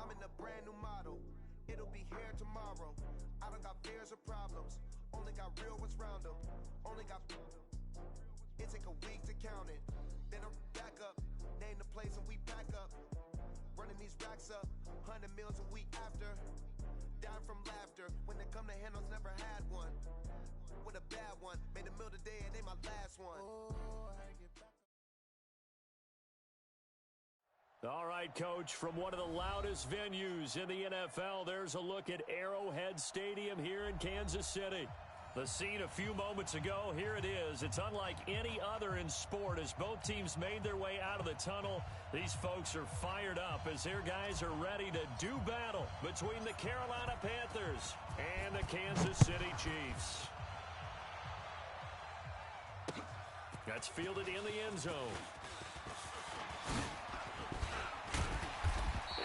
I'm in a brand new model. It'll be here tomorrow. I don't got fears or problems. Only got real ones round them. Only got... It take a week to count it. Then I'm back up. Name the place and we pack up. Running these racks up. 100 meals a week after. Down from laughter. When they come to handles, never had one. With a bad one. Made a meal today and ain't my last one. Oh, I get back. All right, Coach, from one of the loudest venues in the NFL, there's a look at Arrowhead Stadium here in Kansas City. The scene a few moments ago, here it is. It's unlike any other in sport as both teams made their way out of the tunnel. These folks are fired up as their guys are ready to do battle between the Carolina Panthers and the Kansas City Chiefs. That's fielded in the end zone.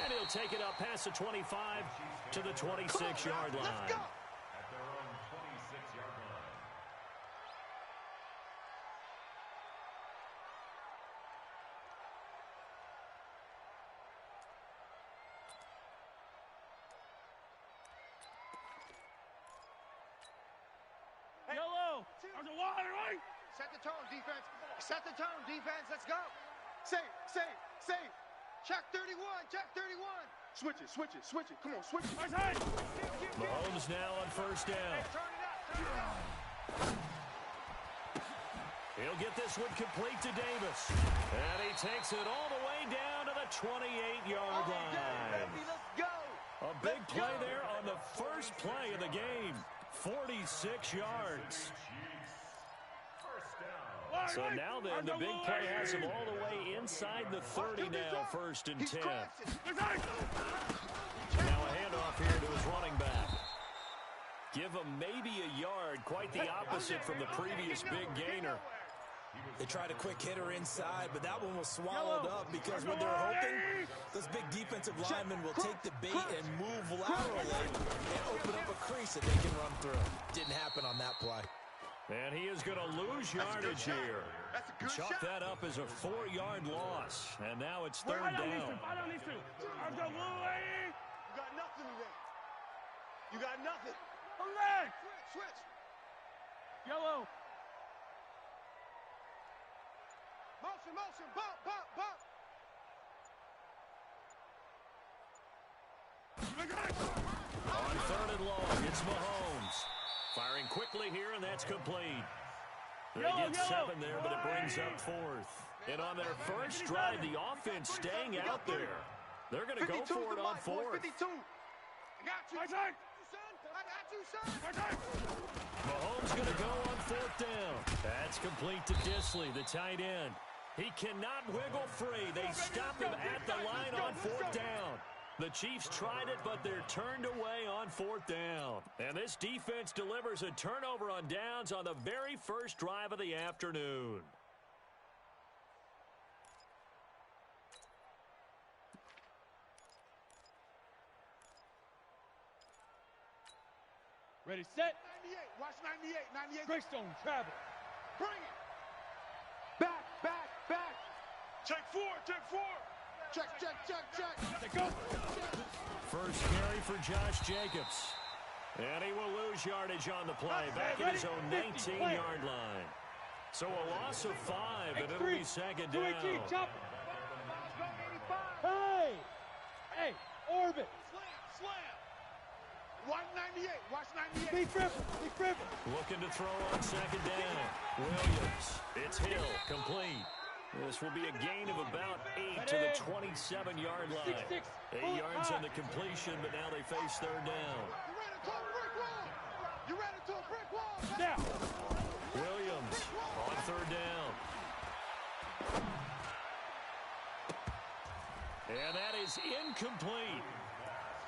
And he'll take it up past the 25 to the 26-yard line. Let's go. At their own 26-yard line. Hey, Yellow! There's a water, right? Set the tone, defense. Set the tone, defense. Let's go. Say. Check 31, check 31. Switch it. Come on, switch it. Mahomes now on first down. Hey, turn it up. He'll get this one complete to Davis. And he takes it all the way down to the 28-yard line. Baby, let's go. A big play there on the first play of the game. 46 yards. So now then, the big play has him all the way inside the 30 now, first and 10. Now a handoff here to his running back. Give him maybe a yard, quite the opposite from the previous big gainer. They tried a quick hitter inside, but that one was swallowed up because when they're hoping, those big defensive linemen will take the bait and move laterally and open up a crease that they can run through. Didn't happen on that play. And he is going to lose yardage here. Chalk that up as a 4-yard loss. And now it's third down. I don't need to. You got nothing today. You got nothing. Switch. Yellow. Motion. Bump. On third and long, it's Mahomes. Firing quickly here, and that's complete. They get 7 there, but it brings up fourth. And on their first drive, the offense staying out there. They're going to go for it on fourth. 52. I got you. I got you, son. Mahomes going to go on fourth down. That's complete to Disley, the tight end. He cannot wiggle free. They stop him at the line on fourth down. The Chiefs tried it, but they're turned away on fourth down. And this defense delivers a turnover on downs on the very first drive of the afternoon. Ready, set. 98. Watch 98. Greystone, travel. Bring it. Back. Check four. Check. Let go. First carry for Josh Jacobs. And he will lose yardage on the play. Back at his own 19-yard line. So a loss of 5, and it'll be second down. Hey, orbit. Slam. Watch 98. Big River. Looking to throw on second down. Williams. It's Hill. Complete. This will be a gain of about 8 to the 27-yard line. 8 yards on the completion, but now they face third down. You ran into a brick wall. Now. Williams on third down. And that is incomplete.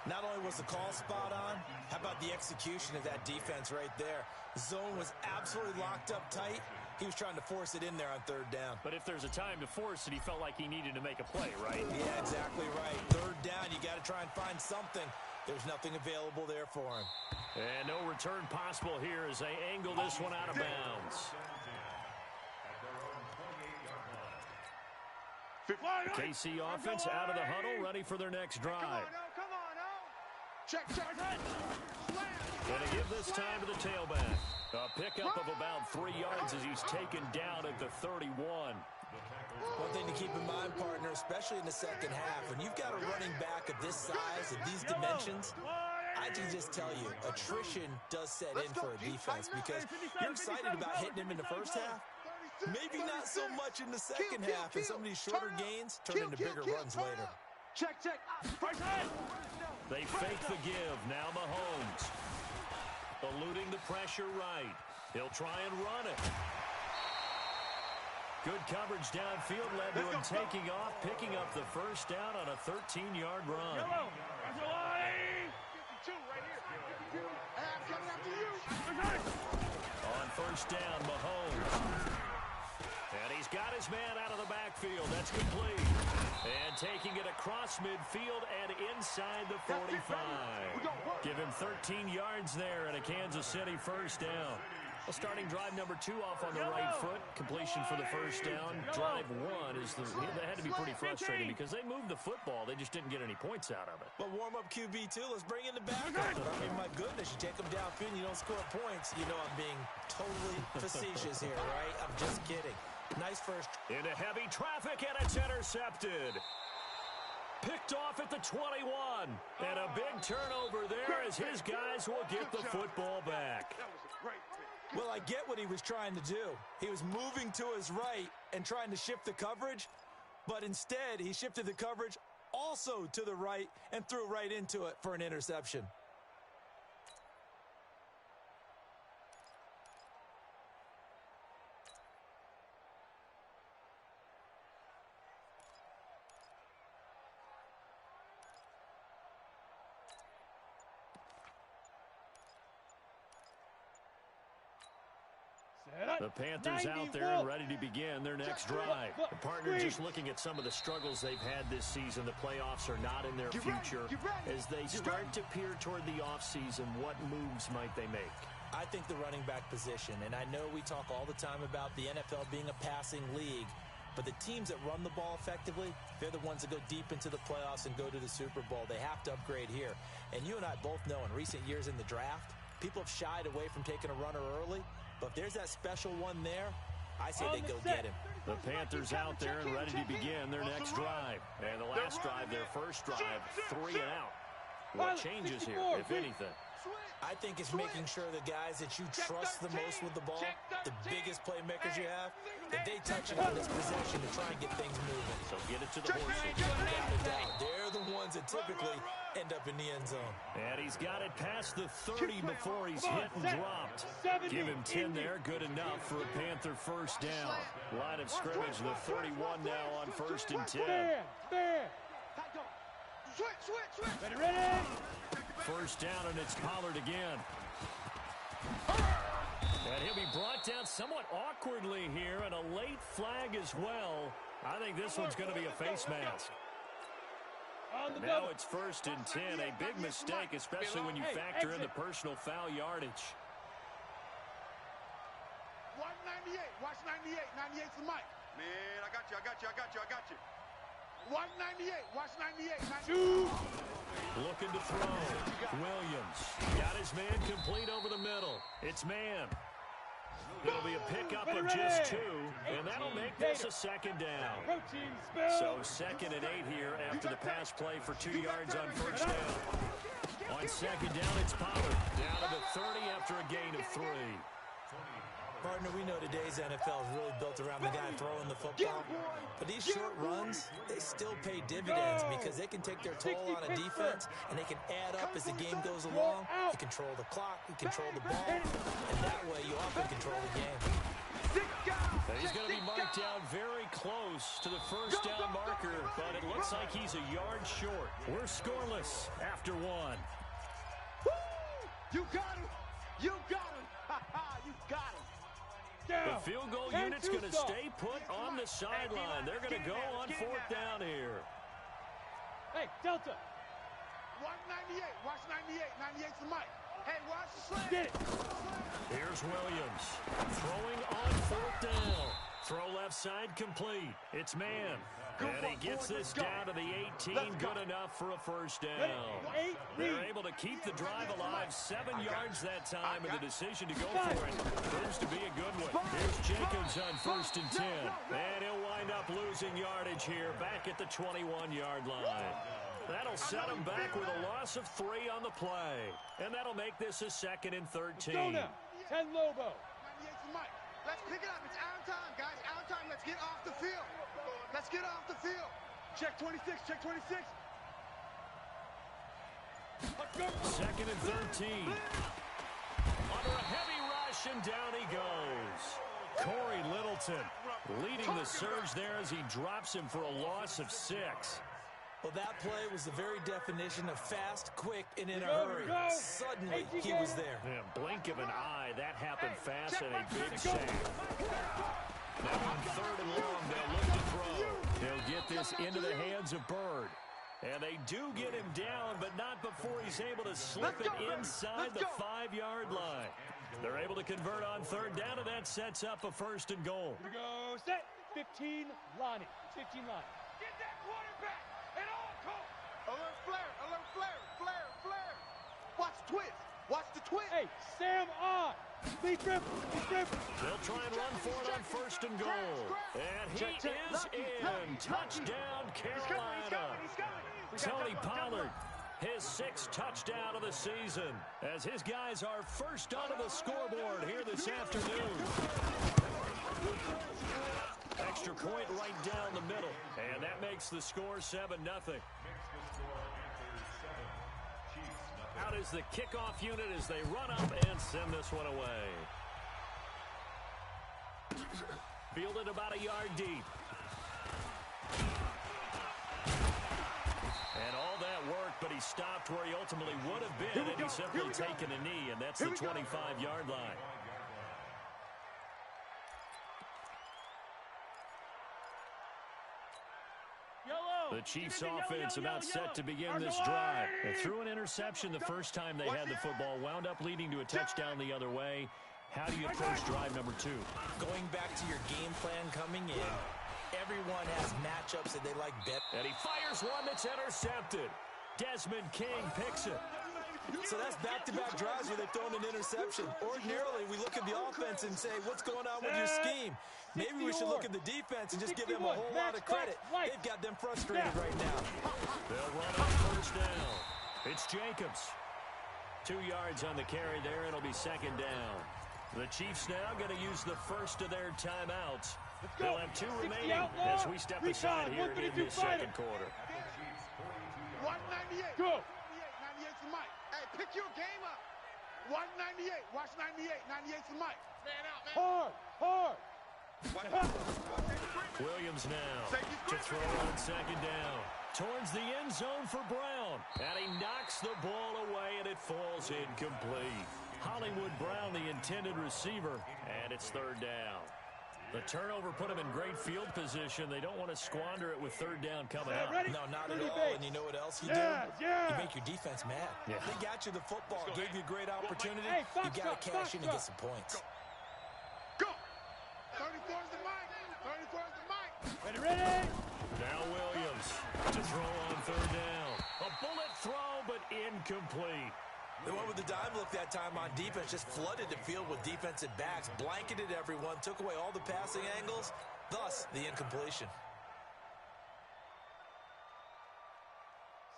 Not only was the call spot on, how about the execution of that defense right there? The zone was absolutely locked up tight. He was trying to force it in there on third down. But if there's a time to force it, he felt like he needed to make a play, right? Yeah, exactly right. Third down, you got to try and find something. There's nothing available there for him. And no return possible here as they angle this one out of bounds. The KC offense out of the huddle, ready for their next drive. Come Check. Going to give this time to the tailback. A pickup of about 3 yards as he's taken down at the 31. One thing to keep in mind, partner, especially in the second half, when you've got a running back of this size and these dimensions, I can just tell you, attrition does set in for a defense because you're excited about hitting him in the first half. Maybe not so much in the second half, and some of these shorter gains turn into bigger runs later. Check. They fake the give. Now Mahomes. Eluding the pressure right. He'll try and run it. Good coverage downfield led to him taking off, picking up the first down on a 13-yard run. Yellow. That's a line. 52 right here. And I'm coming after you. On first down, Mahomes. And he's got his man out of the backfield. That's complete. And taking it across midfield and inside the 45. Give him 13 yards there and a Kansas City first down. Well, starting drive number 2 off on the right foot. Completion for the first down. Drive 1 is that had to be pretty frustrating because they moved the football. They just didn't get any points out of it. But warm-up QB2, let's bring in the backup. I mean, my goodness, you take them downfield and you don't score points. You know I'm being totally facetious here, right? I'm just kidding. Nice first. Into heavy traffic, and it's intercepted. Picked off at the 21. And a big turnover there as his guys will get the football back. That was a great pick. Well, I get what he was trying to do. He was moving to his right and trying to shift the coverage, but instead he shifted the coverage also to the right and threw right into it for an interception. The Panthers out there and ready to begin their next drive. The partners just looking at some of the struggles they've had this season. The playoffs are not in their future. As they start to peer toward the offseason, what moves might they make? I think the running back position, and I know we talk all the time about the NFL being a passing league, but the teams that run the ball effectively, they're the ones that go deep into the playoffs and go to the Super Bowl. They have to upgrade here. And you and I both know in recent years in the draft, people have shied away from taking a runner early. But if there's that special one there, I say they go get him. The Panthers out there and ready to begin their next drive. And the last drive, their first drive, 3 and out. What changes here, if anything? I think it's making sure the guys that you trust the most with the ball, the biggest playmakers you have, that they touch it on this possession to try and get things moving. So get it to the horses. Without a doubt, they're the ones that typically end up in the end zone. And he's got it past the 30 before he's hit and dropped. Give him 10 there, good enough for a Panther first down. Line of scrimmage, the 31 now on 1st and 10. Switch. Ready. First down, and it's Pollard again. And he'll be brought down somewhat awkwardly here, and a late flag as well. I think this one's going to be a face mask. Now it's 1st and 10, a big mistake, especially when you factor in the personal foul yardage. 198. Watch 98. 98's the mic. Man, I got you. 198. Watch 98. Looking to throw. Williams got his man complete over the middle. It's man. It'll be a pickup of just 2, and that'll make this a second down. So 2nd and 8 here after the pass play for 2 yards on first down. On second down, it's Pollard. Down to the 30 after a gain of 3. Partner, we know today's NFL is really built around the guy throwing the football. But these short runs, they still pay dividends because they can take their toll on a defense and they can add up as the game goes along. You control the clock, you control the ball, and that way you often control the game. He's going to be marked down very close to the first down marker, but it looks like he's a yard short. We're scoreless after 1. You got him. You got him. You got him. The field goal unit's going to stay put on the sideline. They're going to go on 4th down here. Hey, Delta. 198. Watch 98. 98's the mic. Hey, watch the slant. Get it. Here's Williams throwing on 4th down. Throw left side complete. It's man. And he gets this down to the 18, good enough for a first down. They're able to keep the drive alive, 7 yards that time, and the decision to go for it proves to be a good one. Here's Jacobs on 1st and 10, and he'll wind up losing yardage here back at the 21-yard line. That'll set him back with a loss of 3 on the play, and that'll make this a 2nd and 13. Go now, 10 Lobo. Let's pick it up. It's out time, guys. Out time. Let's get off the field. Let's get off the field. Check 26. Check 26. Let's go. 2nd and 13. Under a heavy rush, and down he goes. Corey Littleton leading the surge there as he drops him for a loss of 6. Well, that play was the very definition of fast, quick, and in a hurry. Suddenly, he was there. Yeah, blink of an eye, that happened fast and a big sack. Now on 3rd and long, they'll look to throw. He'll get this into the hands of Bird. And they do get him down, but not before he's able to slip it inside the 5-yard line. They're able to convert on 3rd down, and that sets up a 1st and goal. Here we go. Set. 15 Lonnie. 15 Lonnie. Get that quarterback. And all coach. Alert flare. Alert flare. Flare. Flare. Watch the twist. Watch the twist. Hey, Sam on. Lee Griffin. Lee Griffin. They'll try and run for it on 1st and goal. And he is in. Touchdown, Carolina. Tony Pollard, his 6th touchdown of the season, as his guys are first onto the scoreboard here this afternoon. Extra point right down the middle, and that makes the score 7-0. Out is the kickoff unit as they run up and send this one away. Fielded about a yard deep. And all that work, but he stopped where he ultimately would have been, and he's simply taken a knee, and that's the 25-yard line. The Chiefs offense about set to begin this drive. They threw an interception the first time they had the football, wound up leading to a touchdown the other way. How do you approach drive number 2? Going back to your game plan coming in, everyone has matchups that they like better. And he fires one that's intercepted. Desmond King picks it. So that's back-to-back drives where they've thrown an interception. Ordinarily, we look at the offense and say, what's going on with your scheme? Maybe we should look at the defense and just give them a whole lot of credit. They've got them frustrated right now. They'll run on 1st down. It's Jacobs. 2 yards on the carry there. It'll be 2nd down. The Chiefs now going to use the first of their timeouts. They'll have 2 remaining as we step aside here in this 2nd quarter. 198. Go. 98's the mic. Hey, pick your game up. 198. Watch 98. 98's the mic. Man out, man. Hard. Hard. Williams now to throw on 2nd down. Towards the end zone for Brown. And he knocks the ball away, and it falls incomplete. Hollywood Brown, the intended receiver, and it's 3rd down. The turnover put them in great field position. They don't want to squander it with 3rd down coming up. No, not at all. And you know what else you do? You make your defense mad. Yeah. They got you the football, gave you a great opportunity. You got to cash in and get some points. Go. 34's the mic. 34's the mic. Ready. Now Williams to throw on 3rd down. A bullet throw, but incomplete. They went with the dime look that time on defense, just flooded the field with defensive backs, blanketed everyone, took away all the passing angles, thus the incompletion.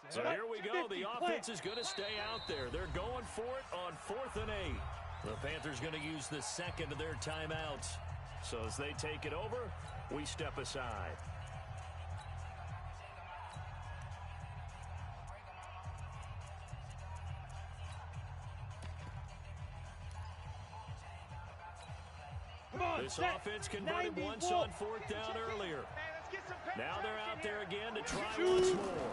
So here we go. The offense is going to stay out there. They're going for it on 4th and 8. The Panthers going to use the 2nd of their timeouts. So as they take it over, we step aside. This offense converted once on 4th down earlier. Now they're out there again to try once more.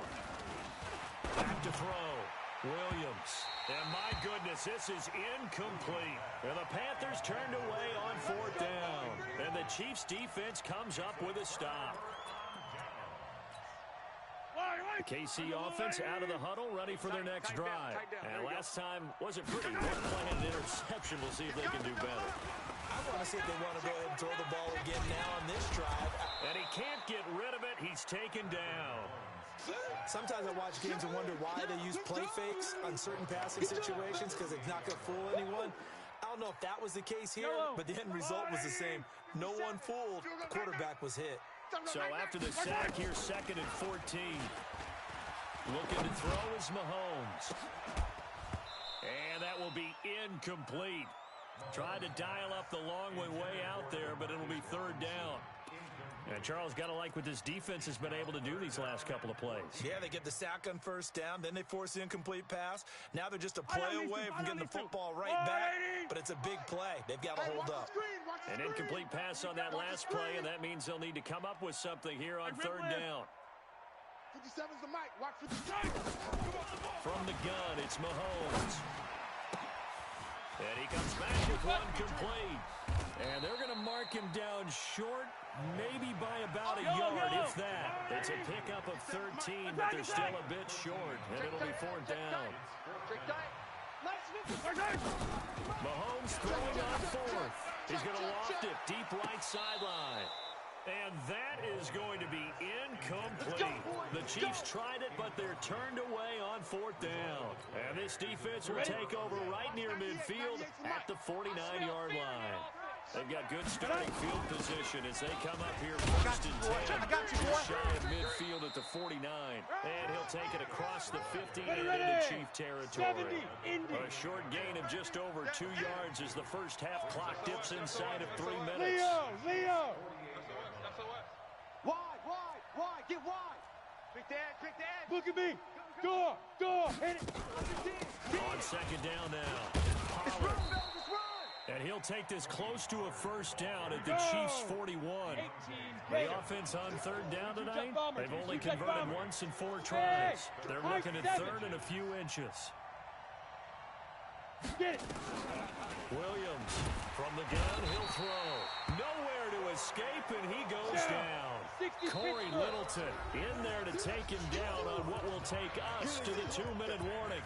Back to throw. Williams. And my goodness, this is incomplete. And the Panthers turned away on 4th down. And the Chiefs defense comes up with a stop. The KC offense out of the huddle, ready for their next drive. And last time wasn't pretty. They playing an interception. We'll see if they can do better. I want to see if they want to go ahead and throw the ball again now on this drive. And he can't get rid of it. He's taken down. Sometimes I watch games and wonder why they use play fakes on certain passing situations because it's not going to fool anyone. I don't know if that was the case here, but the end result was the same. No one fooled. The quarterback was hit. So after the sack here, 2nd and 14. Looking to throw is Mahomes. And that will be incomplete. Tried to dial up the long way out there, but it'll be 3rd down. And Charles, got to like what this defense has been able to do these last couple of plays. Yeah, they get the sack on 1st down, then they force the incomplete pass. Now they're just a play away from getting the football right back, but it's a big play. They've got to hold up. An incomplete pass on that last play, and that means they'll need to come up with something here on 3rd down. 57's the mic. Watch for the From the gun, it's Mahomes. And he comes back with one complete. And they're going to mark him down short, maybe by about a yard, if that. It's a pickup of 13, but they're still a bit short, and it'll be 4th down. Mahomes throwing on 4th. He's going to loft it deep right sideline. And that is going to be incomplete. The Chiefs tried it, but they're turned away on 4th down. And this defense will take over right near midfield at the 49-yard line. They've got good starting field position as they come up here 1st and 10. Just shy of midfield at the 49. And he'll take it across the 50 and into Chief territory. A short gain of just over 2 yards as the first half clock dips inside of 3 minutes. Leo! Wide, get wide. Quick the edge. Look at me. Door, hit it. On 2nd down now. Pollard. And he'll take this close to a 1st down at the Chiefs' 41. The offense on 3rd down tonight, they've only converted once in 4 tries. They're looking at 3rd and a few inches. Get it. Williams from the gun, he'll throw. Nowhere to escape, and he goes down. Corey Littleton in there to take him down on what will take us to the 2-minute warning.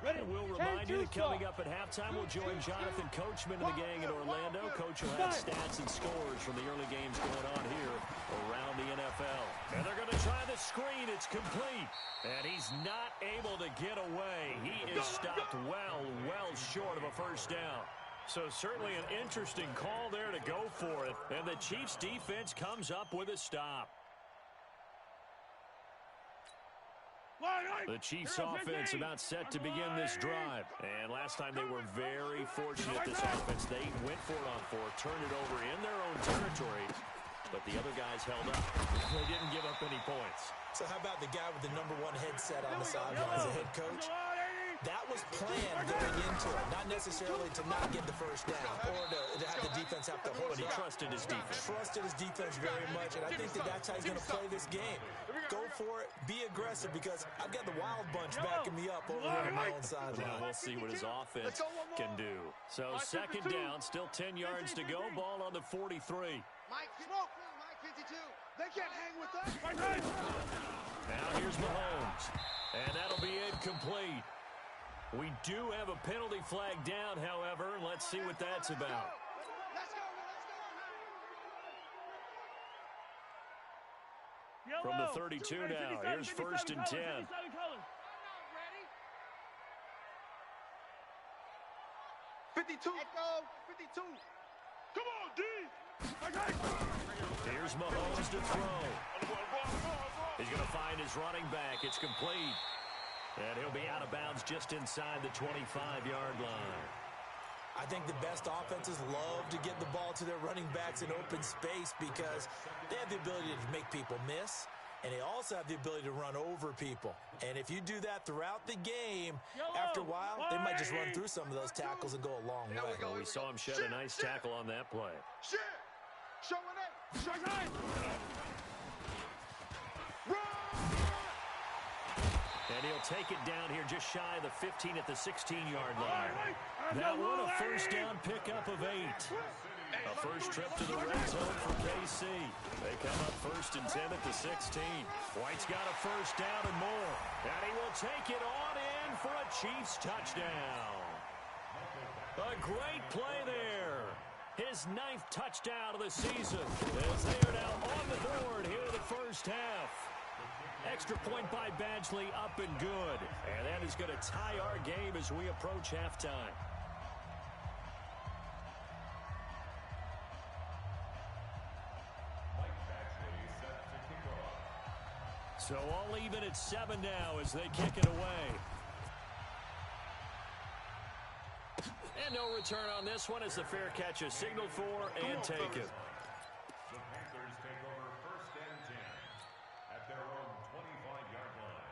And we'll remind you that coming up at halftime, we'll join Jonathan Coachman and the gang in Orlando. Coach will have stats and scores from the early games going on here around the NFL. And they're going to try the screen. It's complete. And he's not able to get away. He is stopped well short of a 1st down. So certainly an interesting call there to go for it. And the Chiefs defense comes up with a stop. The Chiefs offense about set to begin this drive. And last time they were very fortunate, this offense. They went for it on 4th, turned it over in their own territory, but the other guys held up. They didn't give up any points. So how about the guy with the #1 headset on the sideline as a head coach? That was planned going into it, not necessarily to not get the 1st down or to have the defense have to hold it. He trusted his defense. Trusted his defense very much, and I think that's how he's going to play this game. Go for it, be aggressive, because I've got the wild bunch backing me up over here on my own sideline. Well, we'll see what his offense can do. So 2nd down, still 10 yards to go. Ball on the 43. Mike 52. They can't hang with us. Now here's Mahomes, and that'll be incomplete. We do have a penalty flag down, however. Let's see what that's about. From the 32 now, here's 1st and 10. 52. 52. Come on, D. Here's Mahomes to throw. He's going to find his running back. It's complete. And he'll be out of bounds just inside the 25-yard line. I think the best offenses love to get the ball to their running backs in open space because they have the ability to make people miss, and they also have the ability to run over people. And if you do that throughout the game, after a while, they might just run through some of those tackles and go a long way. Well, we saw him shed a nice tackle on that play. Showing it. And he'll take it down here just shy of the 15 at the 16-yard line. That one a 1st down pickup of 8. A first trip to the red zone for KC. They come up 1st and 10 at the 16. White's got a first down and more. And he will take it on in for a Chiefs touchdown. A great play there. His 9th touchdown of the season as they are now on the board here in the first half. Extra point by Badgley up and good. And that is going to tie our game as we approach halftime. So all even at 7 now as they kick it away. And no return on this one as the fair catch is signaled for and taken. The Panthers take over 1st and 10 at their own 25-yard line.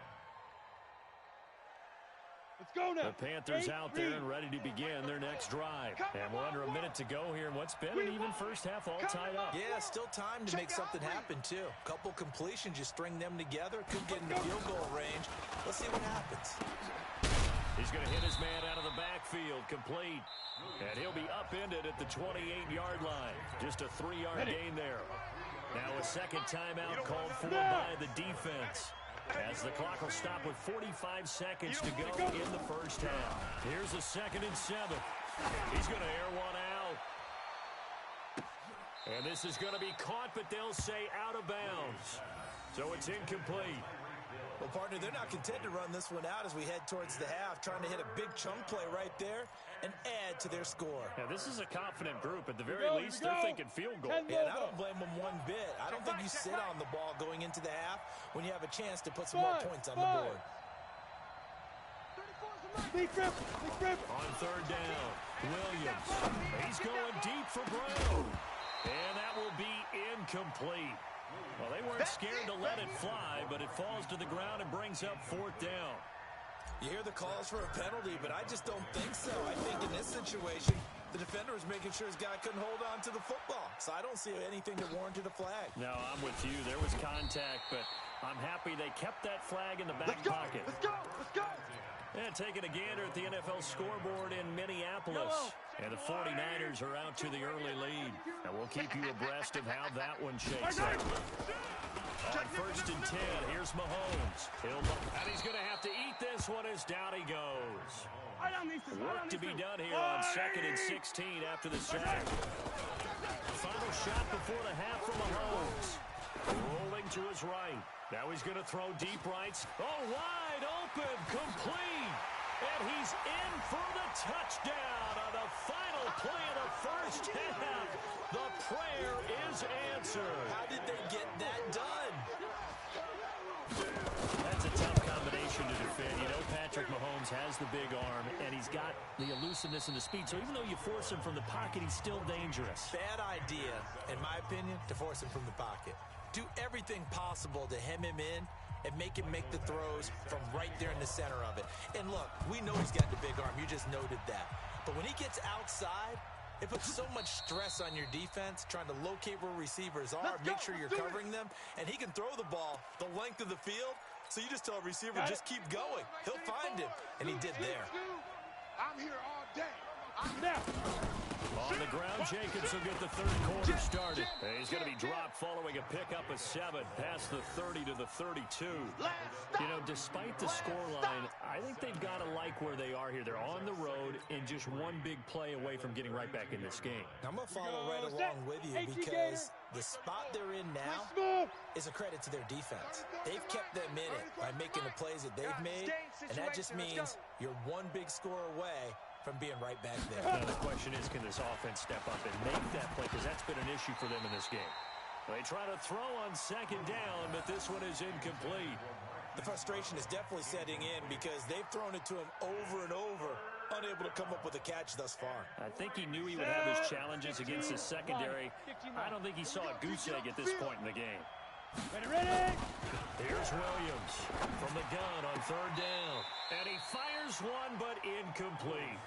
Let's go now. The Panthers out there and ready to begin their next drive. And we're under a minute to go here in what's been an even first half all tied up. Yeah, still time to make something happen, too. Couple completions, you string them together. Could get in the field goal range. Let's see what happens. He's going to hit his man out of the backfield, complete. And he'll be upended at the 28-yard line. Just a 3-yard gain there. Now a second timeout called for by the defense, as the clock will stop with 45 seconds to go in the first half. Here's a 2nd and 7. He's going to air one out. And this is going to be caught, but they'll say out of bounds. So it's incomplete. Well, partner, they're not content to run this one out as we head towards the half, trying to hit a big chunk play right there and add to their score. Now, this is a confident group. At the very least, they're thinking field goal. Yeah, and I don't blame them one bit. I don't think you sit on the ball going into the half when you have a chance to put some more points on the board. On 3rd down, Williams. He's going deep for Brown. And that will be incomplete. Well, they weren't scared to let it fly, but it falls to the ground and brings up 4th down. You hear the calls for a penalty, but I just don't think so. I think in this situation, the defender was making sure his guy couldn't hold on to the football. So I don't see anything that warranted a flag. No, I'm with you. There was contact, but I'm happy they kept that flag in the back pocket. Let's go! Let's go! And taking a gander at the NFL scoreboard in Minneapolis. And the 49ers are out to the early lead. And we'll keep you abreast of how that one shakes out. On 1st and 10, here's Mahomes. And he's going to have to eat this one as down he goes. Work to be done here on 2nd and 16 after the sack. Final shot before the half from Mahomes. Rolling to his right. Now he's going to throw deep rights. Oh, wide open, complete. And he's in for the touchdown on the final play of the first half. The prayer is answered. How did they get that done? That's a tough combination to defend. You know, Patrick Mahomes has the big arm, and he's got the elusiveness and the speed. So even though you force him from the pocket, he's still dangerous. Bad idea, in my opinion, to force him from the pocket. Do everything possible to hem him in and make him make the throws from right there in the center of it. And look, we know he's got the big arm. You just noted that. But when he gets outside, it puts so much stress on your defense trying to locate where receivers are, make sure you're covering them, and he can throw the ball the length of the field. So you just tell a receiver, just keep going. He'll find him, and he did there. I'm here all day. On the ground, Jacobs will get the 3rd quarter started. He's going to be dropped following a pickup of 7 past the 30 to the 32. You know, despite the scoreline, I think they've got to like where they are here. They're on the road and just one big play away from getting right back in this game. I'm going to follow right along with you because the spot they're in now is a credit to their defense. They've kept them in it by making the plays that they've made, and that just means you're one big score away from being right back there. Now the question is, can this offense step up and make that play? Because that's been an issue for them in this game. They try to throw on 2nd down, but this one is incomplete. The frustration is definitely setting in because they've thrown it to him over and over, unable to come up with a catch thus far. I think he knew he would have his challenges against his secondary. I don't think he saw a goose egg at this point in the game. Ready! Here's Williams from the gun on 3rd down. And he fires one, but incomplete.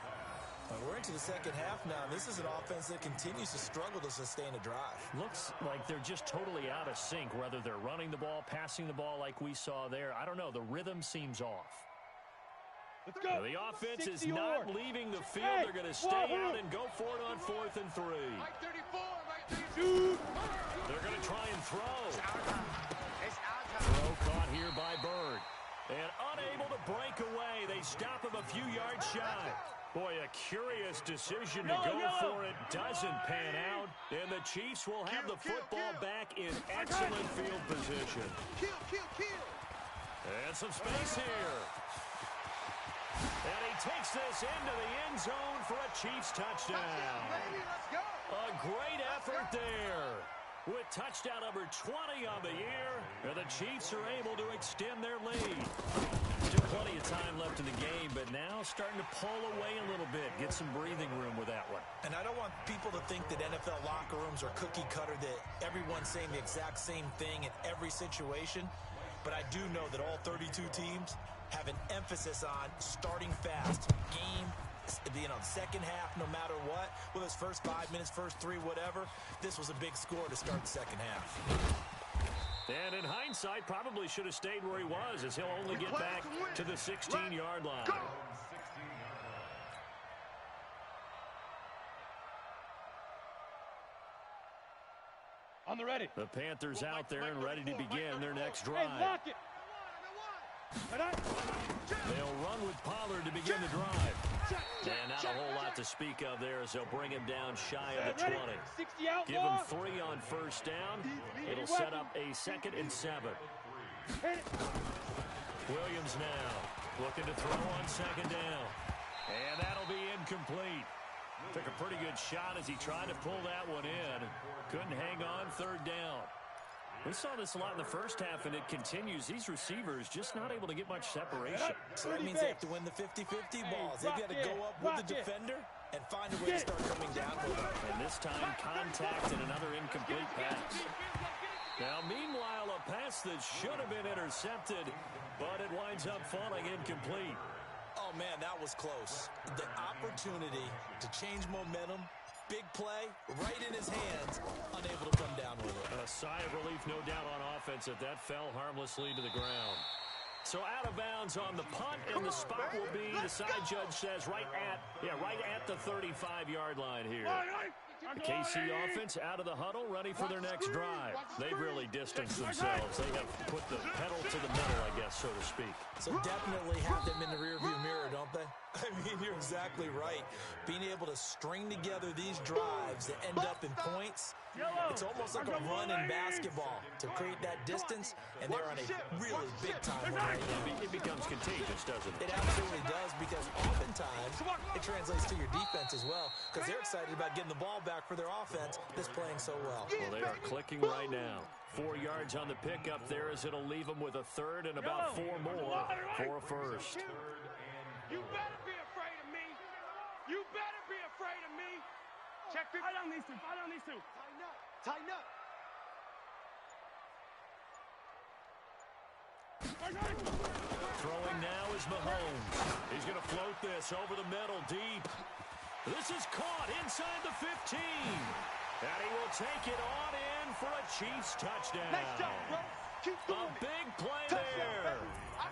We're into the second half now. This is an offense that continues to struggle to sustain a drive. Looks like they're just totally out of sync, whether they're running the ball, passing the ball like we saw there. I don't know. The rhythm seems off. Let's go. The offense 60 is not or. leaving the field. Hey, They're going to stay out and go for it on 4th and 3. Right 34, right 32. They're going to try and throw. It's our time. It's our time. Throw caught here by Bird. And unable to break away. They stop him a few yards shy. Boy, a curious decision to go for it. Doesn't pan out. And the Chiefs will have the football back in excellent field position. Kill. And some space here. And he takes this into the end zone for a Chiefs touchdown. Baby, let's go. A great effort there. With touchdown number 20 on the year, and the Chiefs are able to extend their lead. Still plenty of time left in the game, but now starting to pull away a little bit. Get some breathing room with that one. And I don't want people to think that NFL locker rooms are cookie cutter, that everyone's saying the exact same thing in every situation. But I do know that all 32 teams have an emphasis on starting fast. Second half, no matter what, whether it's first 5 minutes, first 3, whatever, this was a big score to start the second half. And in hindsight, probably should have stayed where he was, as he'll only get back to the 16-yard line. On the ready. The Panthers out there and ready to begin their next drive. Hey, lock it. They'll run with Pollard to begin the drive. And not a whole lot to speak of there as they'll bring him down shy of the 20. 60 out. Give him 3 on first down. It'll set up a 2nd and 7. Williams now looking to throw on 2nd down. And that'll be incomplete. Took a pretty good shot as he tried to pull that one in. Couldn't hang on 3rd down. We saw this a lot in the first half, and it continues. These receivers just not able to get much separation. So that means they have to win the 50-50 balls. They've got to go up with the defender and find a way to start coming down with it. And this time, contact and another incomplete pass. Now, meanwhile, a pass that should have been intercepted, but it winds up falling incomplete. Oh, man, that was close. The opportunity to change momentum, big play, right in his hands, unable to come down with it. A sigh of relief, no doubt, on offense if that fell harmlessly to the ground. So out of bounds on the punt, and the spot will be, the side judge says, right at the 35-yard line here. The KC offense out of the huddle, ready for their next drive. They've really distanced themselves. They have put the pedal to the metal, I guess, so to speak. So definitely have them in the rearview mirror, don't they? I mean, you're exactly right. Being able to string together these drives that end up in points, it's almost like a run in basketball to create that distance, and they're on a really big-time run right now. It becomes contagious, doesn't it? It absolutely does, because oftentimes it translates to your defense as well, because they're excited about getting the ball back for their offense that's playing so well. Well, they are clicking right now. 4 yards on the pickup there as it'll leave them with a 3rd and about 4 more for a first. You better be afraid of me. You better be afraid of me. Check 50. Fight on these two. Fight on these two. Tighten up. Throwing now is Mahomes. He's going to float this over the middle deep. This is caught inside the 15. And he will take it on in for a Chiefs touchdown. Nice job, bro. Keep doing A big play there.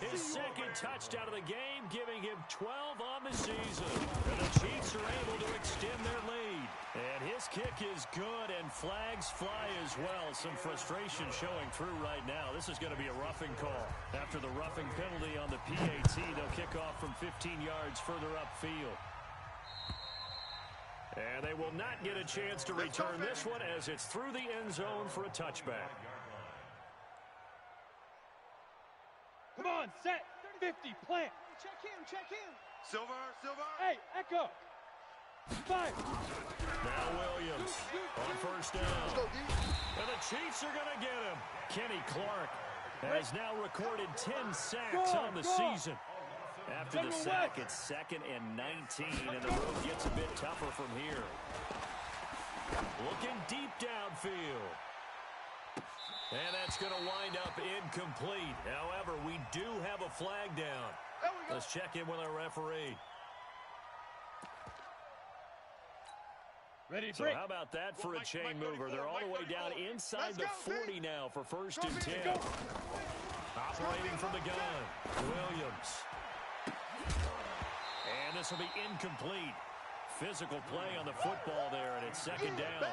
His 2nd touchdown of the game, giving him 12 on the season. And the Chiefs are able to extend their lead. And his kick is good, and flags fly as well. Some frustration showing through right now. This is going to be a roughing call. After the roughing penalty on the PAT, they'll kick off from 15 yards further upfield. And they will not get a chance to return this one as it's through the end zone for a touchback. Come on, set. 50, plant. Check him. Silver. Hey, Echo. 5. Now Williams on first down. And the Chiefs are going to get him. Kenny Clark has now recorded 10 sacks on the season. After the sack, it's 2nd and 19, and the road gets a bit tougher from here. Looking deep downfield. And that's going to wind up incomplete. However, we do have a flag down. Let's check in with our referee. Ready, so how about that for a chain mover? They're all the way down inside the 40 now for 1st and 10. Operating from the gun, Williams. this will be incomplete. Physical play on the football there, and it's second down.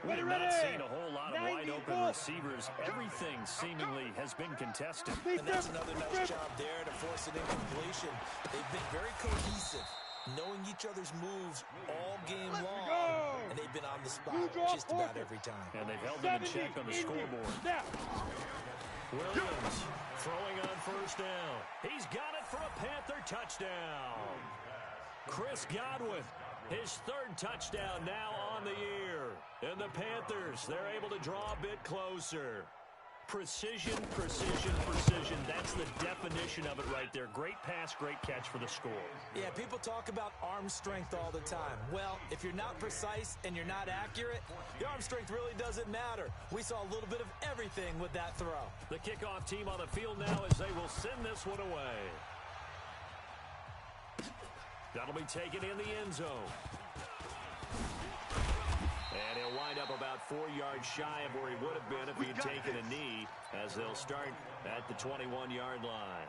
We have not seen a whole lot of wide-open receivers. Everything seemingly has been contested. And that's another nice job there to force an incompletion. They've been very cohesive, knowing each other's moves all game long, and they've been on the spot just about every time. And they've held them in check on the scoreboard. Williams throwing on first down. He's got it for a Panther touchdown. Chris Godwin, his third touchdown now on the year. And the Panthers, they're able to draw a bit closer. Precision, precision, precision. That's the definition of it right there. Great pass, great catch for the score. Yeah, people talk about arm strength all the time. Well, if you're not precise and you're not accurate, your arm strength really doesn't matter. We saw a little bit of everything with that throw. The kickoff team on the field now as they will send this one away. That'll be taken in the end zone. And he'll wind up about 4 yards shy of where he would have been if he had taken a knee, as they'll start at the 21-yard line.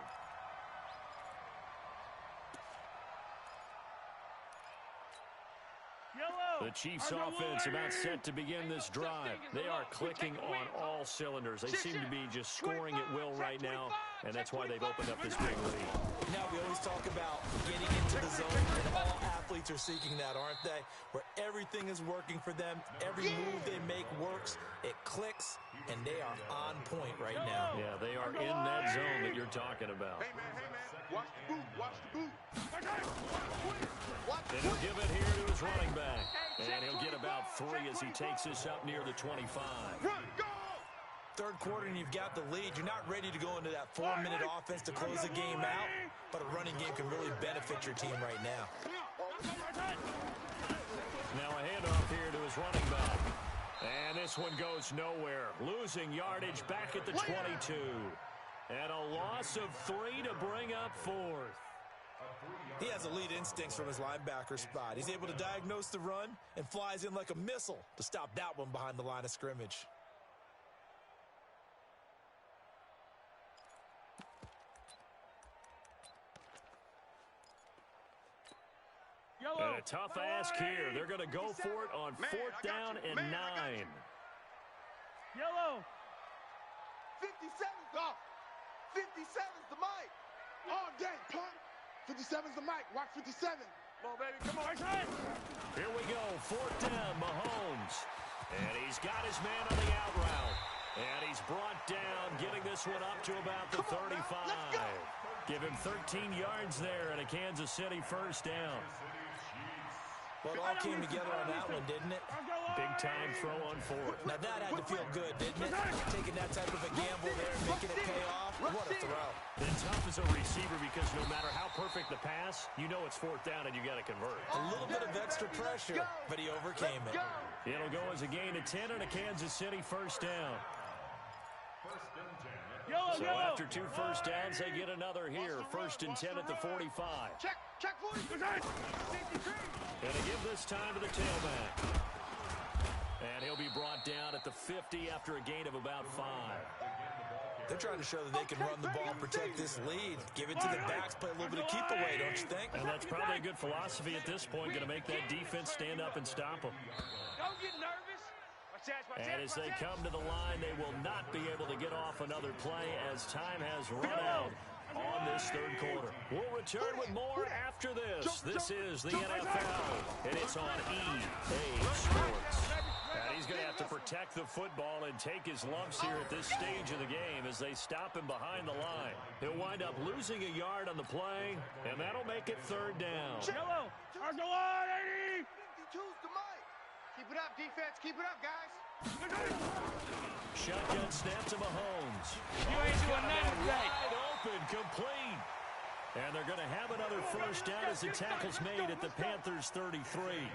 The Chiefs' offense about set to begin this drive. They are clicking on all cylinders. They seem to be just scoring at will right now, and that's why they've opened up this big lead. Now, we always talk about getting into the zone, and all athletes are seeking that, aren't they? Where everything is working for them, every move they make works, it clicks, and they are on point right now. Yeah, they are in that zone that you're talking about. Hey, man, watch the boot, watch the boot. And he'll give it here to his running back. And he'll get about 3 as he takes this up near the 25. Run, go! Third quarter and you've got the lead. You're not ready to go into that 4-minute offense to close the game out, but a running game can really benefit your team right now. Now a handoff here to his running back. And this one goes nowhere. Losing yardage back at the 22. And a loss of 3 to bring up 4th. He has elite instincts from his linebacker spot. He's able to diagnose the run and flies in like a missile to stop that one behind the line of scrimmage. And a tough ask here. They're going to go for it on 4th down and 9. Yellow. 57's off. 57's the mic. All day, punk. 57's the mic. Watch 57. Come on, baby. Come on. Here we go. 4th down, Mahomes. And he's got his man on the out route. And he's brought down, getting this one up to about the 35. Give him 13 yards there and a Kansas City first down. Well, it all came together on that one, didn't it? Big time throw on 4th. Now that had to feel good, didn't it? Taking that type of a gamble there and making it pay off. What a throw. And tough as a receiver because no matter how perfect the pass, you know it's 4th down and you got to convert. A little bit of extra pressure, but he overcame it. It'll go as a gain of 10 and a Kansas City first down. So after 2 first downs, they get another here. 1st and 10 at the 45. Check, boys. And they give this time to the tailback. And he'll be brought down at the 50 after a gain of about 5. They're trying to show that they can run the ball and protect this lead. Give it to the backs, play a little bit of keep away, don't you think? And that's probably a good philosophy at this point, going to make that defense stand up and stop them. Don't get nervous. And as they come to the line, they will not be able to get off another play as time has run out on this 3rd quarter. We'll return with more after this. This is the NFL, and it's on EA Sports. And he's going to have to protect the football and take his lumps here at this stage of the game as they stop him behind the line. He'll wind up losing a yard on the play, and that'll make it 3rd down. Yellow. Argo on, 80. 52's the mic. Keep it up, defense. Keep it up, guys. Shotgun snap to Mahomes. You ain't doing nothing right. Wide open, complete. And they're going to have another first down as the tackle's made at the Panthers' 33.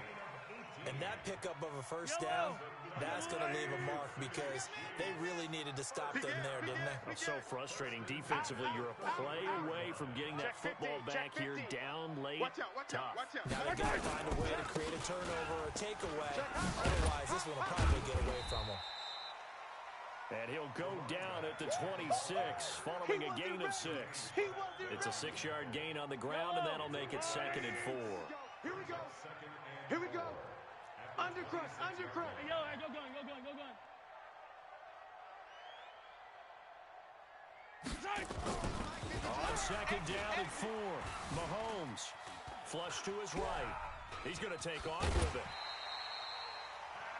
And that pickup of a first down, that's going to leave a mark because they really needed to stop them there, didn't they? It's so frustrating. Defensively, you're a play away from getting that football back here down late. Tough. Now they got to find a way to create a turnover or a takeaway. Otherwise, this one will probably get away from them. And he'll go down at the 26, following a gain of 6. It's a 6-yard gain on the ground, and that'll make it 2nd and 4. Here we go. Here we go. Undercrush, undercrush. Hey, yo, go gun, go gun, go gun. On 2nd down and 4, Mahomes flush to his right. He's going to take off with it.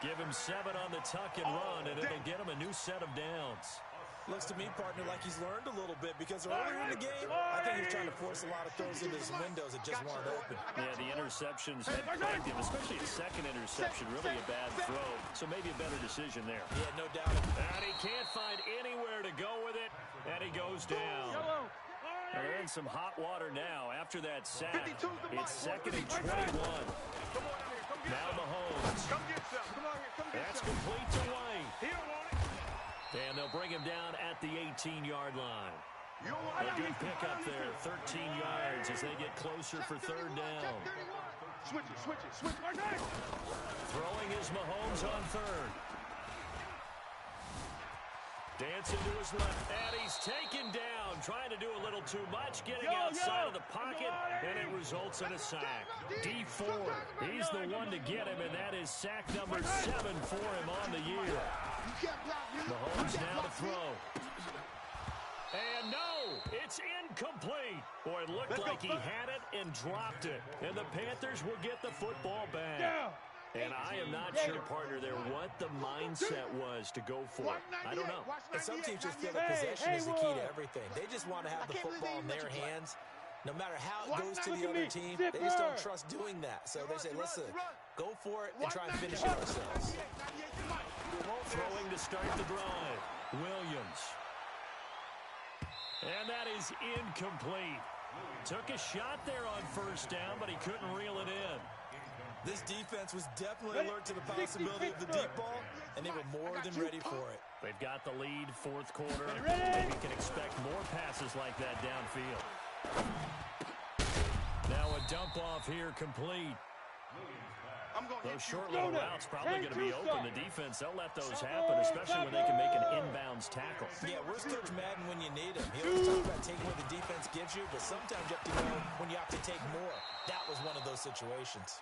Give him 7 on the tuck and run, and it'll get him a new set of downs. Looks to me, partner, like he's learned a little bit because earlier in the game, I think he's trying to force a lot of throws into his windows that just weren't open. Yeah, the interceptions had plagued him, especially a second interception, really a bad throw. So maybe a better decision there. Yeah, no doubt. And he can't find anywhere to go with it, and he goes down. They're in some hot water now after that sack. It's 2nd and 21. Now Mahomes. That's complete to White. And they'll bring him down at the 18-yard line. A good pickup there, 13 yards as they get closer for 3rd down. Switch it. Throwing is Mahomes on 3rd. Dancing to his left, and he's taken down, trying to do a little too much, getting outside of the pocket, and it results in a sack. D Ford, he's the one to get him, and that is sack number 7 for him on the year. Mahomes now to throw. And no, it's incomplete. Boy, it looked like he had it and dropped it, and the Panthers will get the football back. And I am not sure, partner, there what the mindset was to go for it. I don't know. And some teams just feel that possession is the key to everything. They just want to have the football in their hands. No matter how it goes to the other team, they just don't trust doing that. So they say, listen, go for it and try and finish it ourselves. Throwing to start the drive. Williams. And that is incomplete. Took a shot there on 1st down, but he couldn't reel it in. This defense was definitely alert to the possibility of the deep ball, and they were more than ready for it. They've got the lead, 4th quarter. Maybe you can expect more passes like that downfield. Now a dump off here complete. Those short little routes probably going to be open. The defense, they'll let those happen, especially when they can make an inbounds tackle. Yeah, where's Coach Madden when you need him? He always talks about taking what the defense gives you, but sometimes you have to know when you have to take more. That was one of those situations.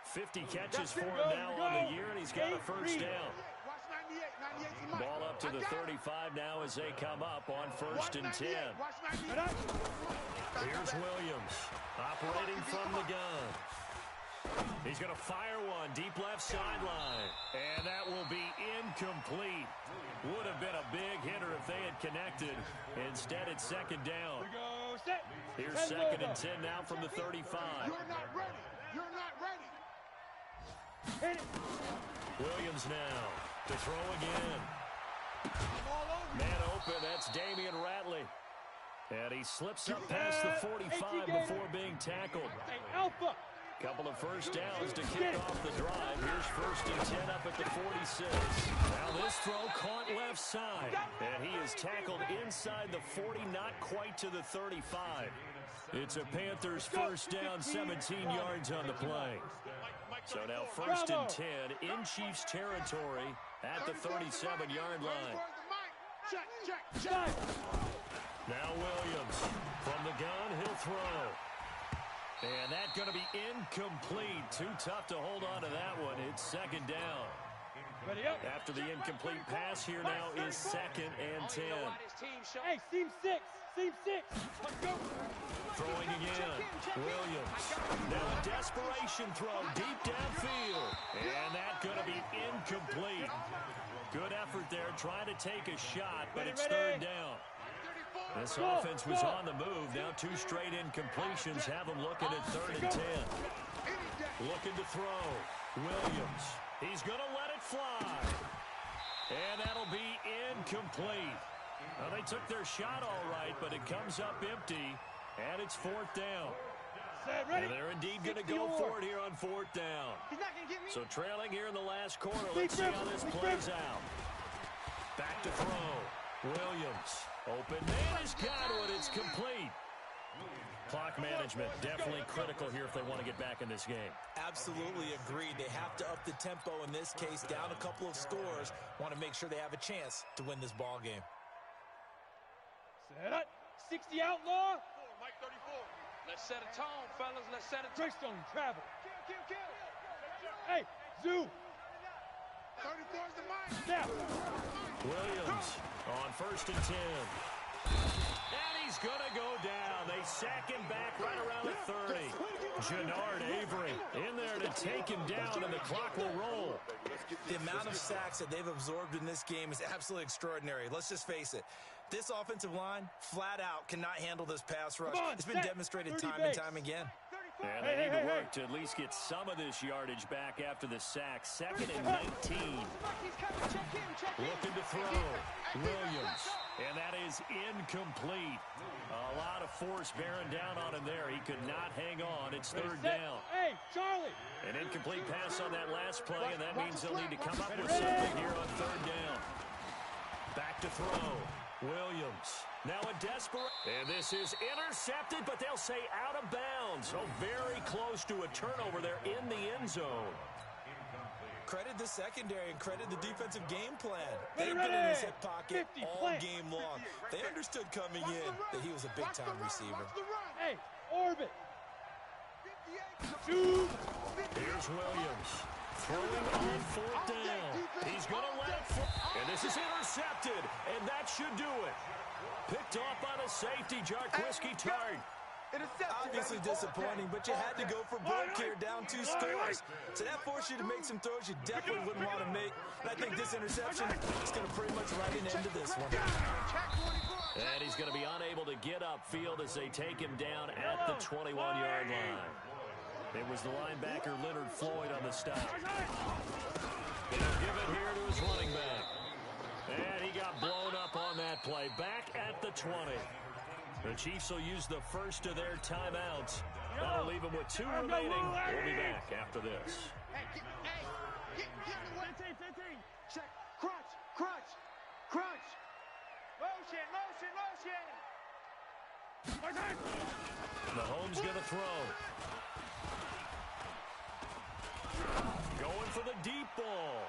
50 catches for him now on the year, and he's got a 1st down. Ball up to the 35 now as they come up on 1st and 10. Here's Williams, operating from the gun. He's going to fire one deep left sideline, and that will be incomplete. Would have been a big hitter if they had connected. Instead, it's 2nd down. Here's 2nd and 10 now from the 35. You're not ready. Williams now to throw again. Man open, that's Damian Ratley. And he slips up past the 45 before being tackled. Couple of 1st downs to kick off the drive. Here's 1st and 10 up at the 46. Now this throw caught left side. And he is tackled inside the 40, not quite to the 35. It's a Panthers 1st down, 17 yards on the play. So now 1st and 10 in Chiefs territory at the 37-yard line. Now Williams from the gun, he'll throw. And that's going to be incomplete. Too tough to hold on to that one. It's 2nd down. After the incomplete pass here now is 2nd and 10. Hey, seam 6. Let's go. Throwing again. Williams. Now a desperation throw deep downfield. And that's going to be incomplete. Good effort there trying to take a shot, but it's 3rd down. This offense was on the move. Now 2 straight incompletions have them looking at 3rd and 10. Looking to throw. Williams. He's going to let it fly. And that'll be incomplete. Well, they took their shot all right, but it comes up empty, and it's 4th down. And they're indeed going to go for it here on 4th down. So trailing here in the last quarter. Let's see how this plays out. Back to throw. Williams. Open man has got it. It's complete. Clock management, definitely critical here if they want to get back in this game. Absolutely agreed. They have to up the tempo in this case, down a couple of scores. Want to make sure they have a chance to win this ball game. Set it. 60 outlaw. Mike 34. Let's set a tone, fellas. Let's set a tone. Trickstone, travel. Kill. Hey, Zoo. 34 is the mic. Snap. Williams on 1st and 10. And he's going to go down. They sack him back right around the 30. Jannard Avery in there to take him down, and the clock will roll. The amount of sacks that they've absorbed in this game is absolutely extraordinary. Let's just face it. This offensive line, flat out, cannot handle this pass rush. It's been demonstrated time and time again. And they need to work to at least get some of this yardage back after the sack. 2nd and 19. Looking to throw. Williams. And that is incomplete. A lot of force bearing down on him there. He could not hang on. It's 3rd down. Hey, Charlie. An incomplete pass on that last play, and that means they'll need to come up with something here on 3rd down. Back to throw. Williams. Now a desperate. And this is intercepted, but they'll say out of bounds. So very close to a turnover there in the end zone. Credit the secondary and credit the defensive game plan. They've been in his hip pocket all game long. They understood coming in that he was a big-time receiver. Hey, orbit. Shoot. Here's Williams. Throwing on 4th down. He's going to let it fly. And this is intercepted, and that should do it. Picked off by the safety, Jarquiski Tart. Obviously disappointing, but you had to go for broke here, down 2 scores. So that forced you to make some throws you definitely wouldn't want to make. And I think this interception is going to pretty much write an end to this one. And he's going to be unable to get upfield as they take him down at the 21-yard line. It was the linebacker Leonard Floyd on the stop. He'll give it here to his running back. And he got blown up on that play. Back at the 20. The Chiefs will use the first of their timeouts. That'll leave them with 2 remaining. We'll be back after this. Hey, get in the way. 15. Check. Crunch. Motion. Mahomes going to throw. Going for the deep ball.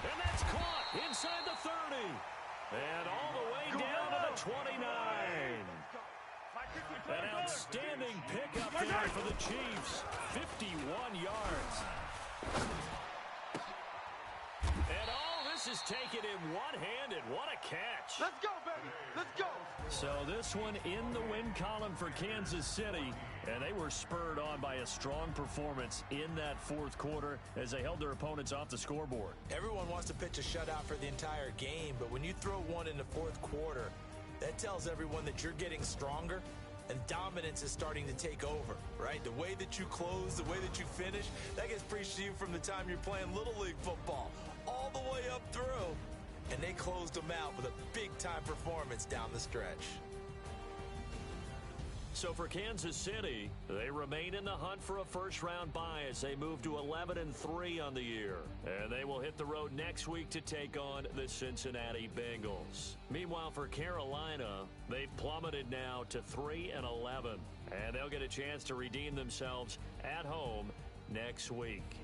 And that's caught inside the 30. And all the way down to the 29. An outstanding pickup there for the Chiefs. 51 yards. And all this is taken in one-handed. What a catch. Let's go, baby. Let's go. So this one in the win column for Kansas City, and they were spurred on by a strong performance in that 4th quarter as they held their opponents off the scoreboard. Everyone wants to pitch a shutout for the entire game, but when you throw one in the 4th quarter, that tells everyone that you're getting stronger and dominance is starting to take over, right? The way that you close, the way that you finish, that gets preached to you from the time you're playing Little League football all the way up through. And they closed them out with a big-time performance down the stretch. So for Kansas City, they remain in the hunt for a first-round bye as they move to 11-3 on the year. And they will hit the road next week to take on the Cincinnati Bengals. Meanwhile, for Carolina, they've plummeted now to 3-11. And they'll get a chance to redeem themselves at home next week.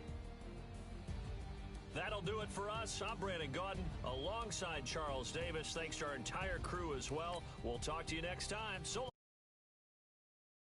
That'll do it for us. I'm Brandon Gaudin alongside Charles Davis. Thanks to our entire crew as well. We'll talk to you next time. So long.